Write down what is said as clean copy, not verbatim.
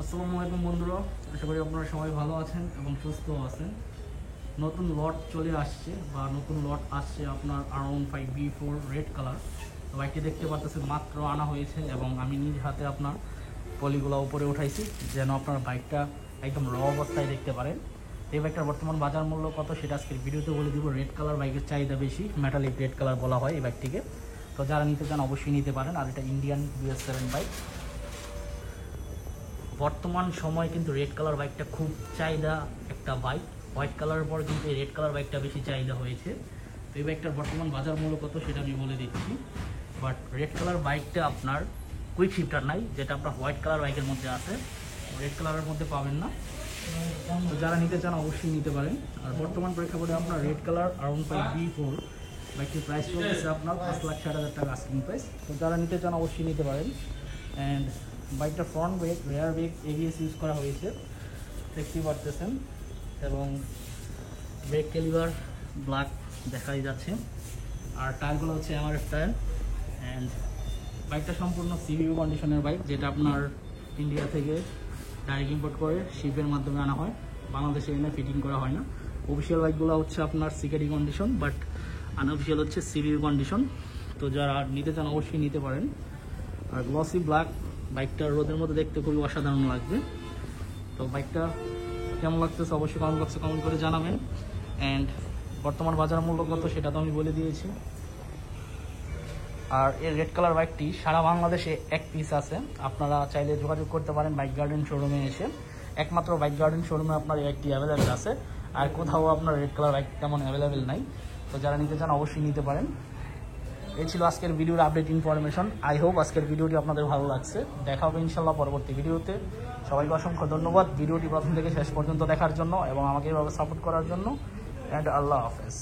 আসসালামু আলাইকুম বন্ধুরা, আশা করি আপনারা সবাই ভালো আছেন এবং সুস্থ আছেন। নতুন লট চলে আসছে বা নতুন লট আসছে আপনার R15B4 রেড কালার। তো বাইকটি দেখতে পাচ্ছেন মাত্র আনা হয়েছে এবং আমি নিজ হাতে আপনার পলিগুলো উপরে উঠাইছি যেন আপনার বাইকটা একদম র অবস্থায় দেখতে পারেন। এই বাইকটার বর্তমান বাজার মূল্য কত সেটা আজকের ভিডিওতে বলে দিব। রেড কালার বাইকের চাহিদা বেশি, মেটালিক রেড কালার বলা হয় এই বাইকটিকে। তো যারা নিতে চান অবশ্যই নিতে পারেন। আর এটা ইন্ডিয়ান BS7 বাইক। বর্তমান সময় কিন্তু রেড কালার বাইকটা খুব চাহিদা একটা বাইক। হোয়াইট কালারের পর কিন্তু এই রেড কালার বাইকটা বেশি চাহিদা হয়েছে। তো এই বাইকটার বর্তমান বাজার মূল্য কত সেটা আমি বলে দিচ্ছি। বাট রেড কালার বাইকটা আপনার কুইক শিফটার নাই, যেটা আপনার হোয়াইট কালার বাইকের মধ্যে আছে, রেড কালারের মধ্যে পাবেন না। তো যারা নিতে চান অবশ্যই নিতে পারেন। আর বর্তমান প্রেক্ষাপটে আপনার রেড কালার R15B4 বাইকটির প্রাইস চলতেছে আপনার 5,60,000 টাকা আস্কিং প্রাইস। তো যারা নিতে চান অবশ্যই নিতে পারেন। অ্যান্ড বাইকটা front brake, rare break, ABS use করা হয়েছে দেখতেই পারতেছেন, এবং ব্রেক ক্যালিভার ব্ল্যাক দেখাই যাচ্ছে। আর টায়ারগুলো হচ্ছে MRF টায়ার। অ্যান্ড বাইকটা সম্পূর্ণ CVU কন্ডিশনের বাইক, যেটা আপনার ইন্ডিয়া থেকে ডাইরেক্ট ইম্পোর্ট করে শিপের মাধ্যমে আনা হয়, বাংলাদেশে এনে ফিটিং করা হয় না। অফিসিয়াল বাইকগুলো হচ্ছে আপনার CKD কন্ডিশন, বাট আনঅফিসিয়াল হচ্ছে CVU কন্ডিশন। তো যারা নিতে চান অবশ্যই নিতে পারেন। আর গ্লসি ব্ল্যাক বাইকটা রোদের মধ্যে দেখতে খুবই অসাধারণ লাগবে। তো বাইকটা কেমন লাগতেছে অবশ্যই কমেন্ট বক্সে কমেন্ট করে জানাবেন। অ্যান্ড বর্তমান বাজার মূল্য কত সেটা তো আমি বলে দিয়েছি। আর এই রেড কালার বাইকটি সারা বাংলাদেশে এক পিস আছে, আপনারা চাইলে যোগাযোগ করতে পারেন বাইক গার্ডেন শোরুমে এসে। একমাত্র বাইক গার্ডেন শোরুমে আপনার এই বাইকটি অ্যাভেলেবেল আছে, আর কোথাও আপনার রেড কালার বাইক তেমন অ্যাভেলেবেল নাই। তো যারা নিতে চান অবশ্যই নিতে পারেন। এই ছিল আজকের ভিডিওর আপডেট ইনফরমেশন। আই হোপ আজকের ভিডিওটি আপনাদের ভালো লাগছে। দেখা হবে ইনশাল্লাহ পরবর্তী ভিডিওতে। সবাইকে অসংখ্য ধন্যবাদ ভিডিওটি প্রথম থেকে শেষ পর্যন্ত দেখার জন্য এবং আমাকে এভাবে সাপোর্ট করার জন্য। অ্যান্ড আল্লাহ হাফেজ।